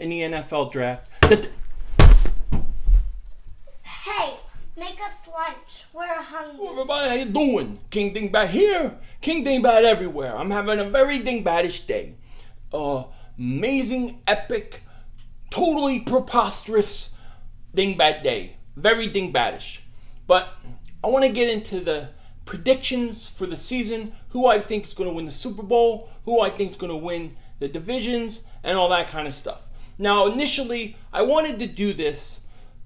in the NFL draft. Hey, make us lunch. We're hungry. Oh, everybody, how you doing? King Dingbat here. King Dingbat everywhere. I'm having a very Dingbatish day. Amazing, epic, totally preposterous Dingbat day. Very Dingbatish. But I want to get into the predictions for the season, who I think is going to win the Super Bowl, who I think is going to win the divisions, and all that kind of stuff. Now, initially, I wanted to do this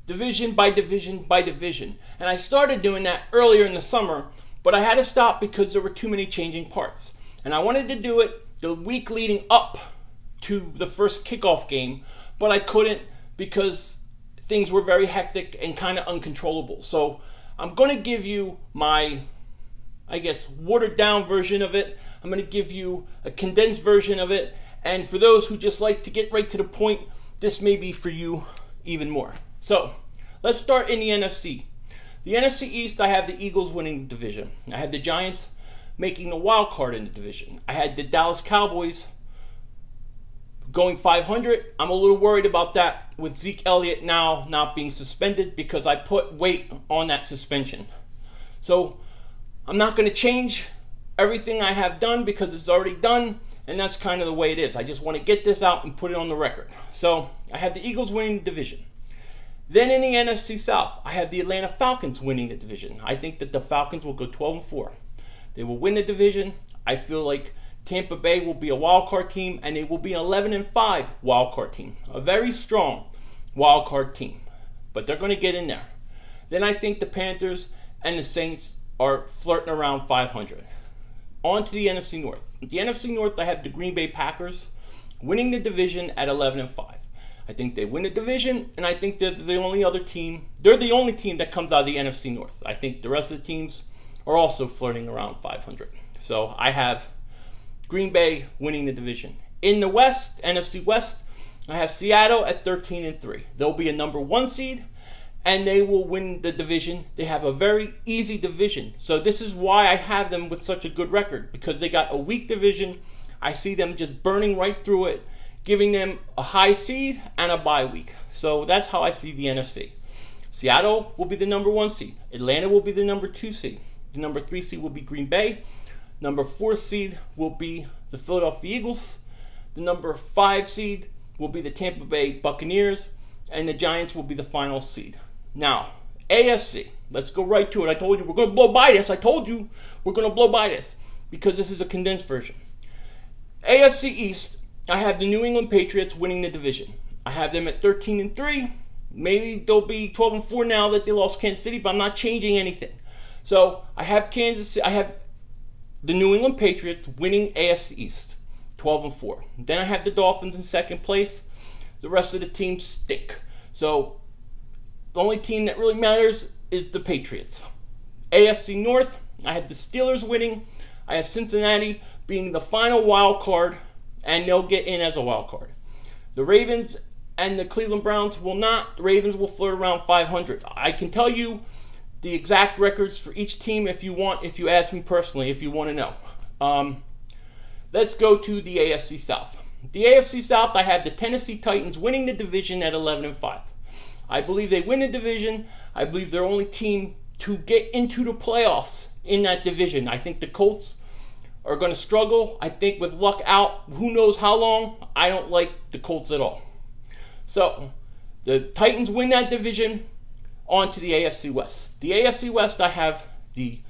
division by division by division, and I started doing that earlier in the summer, but I had to stop because there were too many changing parts. And I wanted to do it the week leading up to the first kickoff game, but I couldn't because things were very hectic and kind of uncontrollable. So I'm going to give you my, I guess, watered down version of it. I'm going to give you a condensed version of it. And for those who just like to get right to the point, this may be for you even more. So let's start in the NFC. The NFC East, I have the Eagles winning the division. I have the Giants making the wild card in the division. I had the Dallas Cowboys going 500. I'm a little worried about that with Zeke Elliott now not being suspended because I put weight on that suspension. So I'm not going to change everything I have done because it's already done, and that's kind of the way it is. I just want to get this out and put it on the record. So I have the Eagles winning the division. Then in the NFC South, I have the Atlanta Falcons winning the division. I think that the Falcons will go 12-4. They will win the division. I feel like Tampa Bay will be a wild card team, and they will be an 11-5 wild card team. A very strong wild card team, but they're going to get in there. Then I think the Panthers and the Saints are flirting around 500. On to the NFC North. The NFC North, I have the Green Bay Packers winning the division at 11-5. I think they win the division, and I think they're the only other team. They're the only team that comes out of the NFC North. I think the rest of the teams are also flirting around 500. So I have Green Bay winning the division. In the West, NFC West, I have Seattle at 13-3. They'll be a number 1 seed, and they will win the division. They have a very easy division. So this is why I have them with such a good record, because they got a weak division. I see them just burning right through it, giving them a high seed and a bye week. So that's how I see the NFC. Seattle will be the number 1 seed. Atlanta will be the number 2 seed. The number 3 seed will be Green Bay. Number 4 seed will be the Philadelphia Eagles. The number 5 seed will be the Tampa Bay Buccaneers. And the Giants will be the final seed. Now, AFC. Let's go right to it. I told you we're going to blow by this. I told you we're going to blow by this because this is a condensed version. AFC East, I have the New England Patriots winning the division. I have them at 13-3. Maybe they'll be 12-4 now that they lost Kansas City, but I'm not changing anything. So I have I have the New England Patriots winning AFC East, 12-4. Then I have the Dolphins in second place. The rest of the teams stink. So the only team that really matters is the Patriots. AFC North, I have the Steelers winning. I have Cincinnati being the final wild card, and they'll get in as a wild card. The Ravens and the Cleveland Browns will not. The Ravens will flirt around 500. I can tell you the exact records for each team if you want, if you ask me personally, if you want to know. Let's go to the AFC South. The AFC South, I have the Tennessee Titans winning the division at 11-5. I believe they win the division. I believe they're only team to get into the playoffs in that division. I think the Colts are going to struggle. I think with luck out, who knows how long, I don't like the Colts at all. So the Titans win that division. On to the AFC West. The AFC West, I have the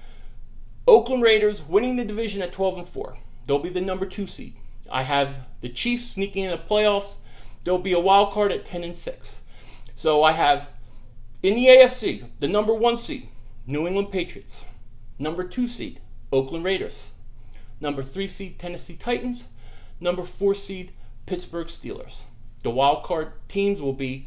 Oakland Raiders winning the division at 12-4. They'll be the number 2 seed. I have the Chiefs sneaking in the playoffs. They'll be a wild card at 10-6. So I have in the AFC the number 1 seed, New England Patriots. Number 2 seed, Oakland Raiders. Number 3 seed, Tennessee Titans. Number 4 seed, Pittsburgh Steelers. The wild card teams will be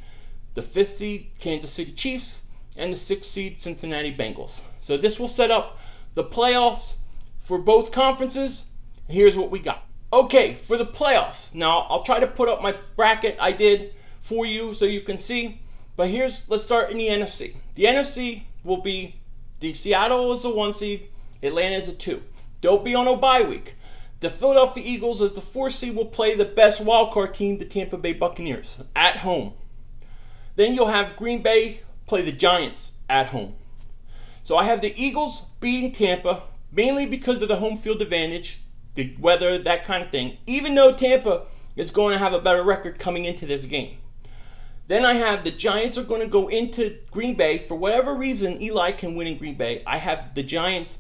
the 5th seed, Kansas City Chiefs, and the 6th seed, Cincinnati Bengals. So this will set up the playoffs for both conferences. Here's what we got. Okay, for the playoffs. Now, I'll try to put up my bracket I did for you so you can see. But let's start in the NFC. The NFC will be the Seattle is a 1 seed, Atlanta is a 2. They'll be on a bye week. The Philadelphia Eagles, as the 4th seed, will play the best wildcard team, the Tampa Bay Buccaneers, at home. Then you'll have Green Bay play the Giants at home. So I have the Eagles beating Tampa, mainly because of the home field advantage, the weather, that kind of thing, even though Tampa is going to have a better record coming into this game. Then I have the Giants are going to go into Green Bay. For whatever reason, Eli can win in Green Bay. I have the Giants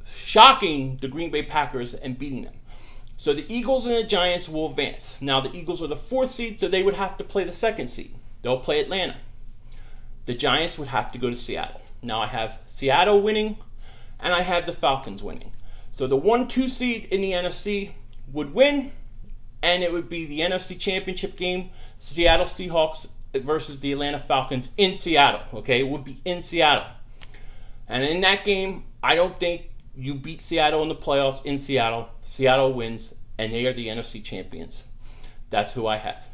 shocking the Green Bay Packers and beating them. So the Eagles and the Giants will advance. Now the Eagles are the 4th seed, so they would have to play the 2nd seed. They'll play Atlanta. The Giants would have to go to Seattle. Now I have Seattle winning, and I have the Falcons winning. So the 1-2 seed in the NFC would win, and it would be the NFC Championship game, Seattle Seahawks versus the Atlanta Falcons in Seattle. Okay, it would be in Seattle. And in that game, I don't think you beat Seattle in the playoffs in Seattle. Seattle wins, and they are the NFC champions. That's who I have.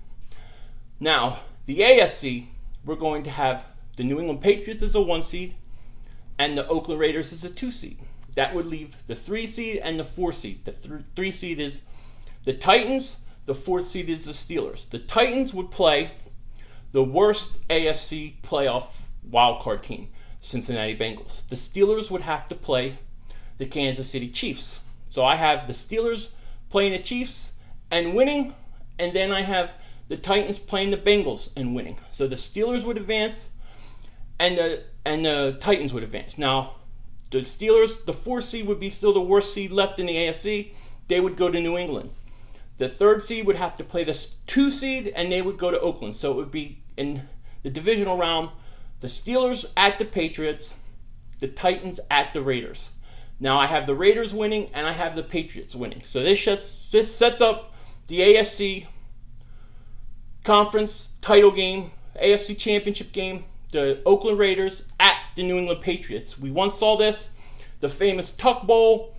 Now, the AFC, we're going to have the New England Patriots as a 1 seed, and the Oakland Raiders as a 2 seed. That would leave the 3 seed and the 4 seed. The 3 seed is the Titans. The 4th seed is the Steelers. The Titans would play the worst AFC playoff wildcard team, Cincinnati Bengals. The Steelers would have to play the Kansas City Chiefs. So I have the Steelers playing the Chiefs and winning, and then I have the Titans playing the Bengals and winning. So the Steelers would advance, and the Titans would advance. Now, the Steelers, the 4th seed, would be still the worst seed left in the AFC. They would go to New England. The 3rd seed would have to play the 2 seed, and they would go to Oakland. So it would be in the divisional round, the Steelers at the Patriots, the Titans at the Raiders. Now I have the Raiders winning, and I have the Patriots winning. So this sets up the AFC conference title game, AFC championship game, the Oakland Raiders at the New England Patriots. We once saw this, the famous Tuck Bowl.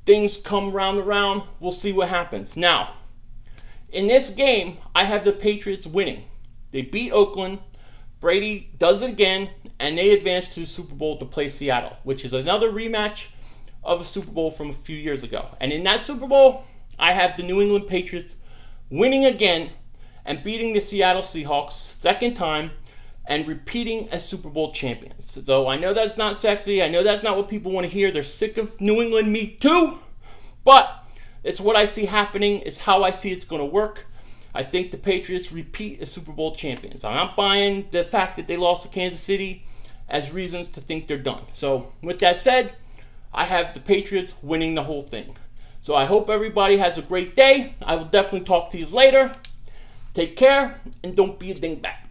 Things come round and round. We'll see what happens. Now, in this game, I have the Patriots winning. They beat Oakland. Brady does it again, and they advance to the Super Bowl to play Seattle, which is another rematch of a Super Bowl from a few years ago. And in that Super Bowl, I have the New England Patriots winning again and beating the Seattle Seahawks 2nd time and repeating as Super Bowl champions. So I know that's not sexy. I know that's not what people want to hear. They're sick of New England, me too. But it's what I see happening. It's how I see it's going to work. I think the Patriots repeat as Super Bowl champions. I'm not buying the fact that they lost to Kansas City as reasons to think they're done. So with that said, I have the Patriots winning the whole thing. So I hope everybody has a great day. I will definitely talk to you later. Take care, and don't be a dingbat.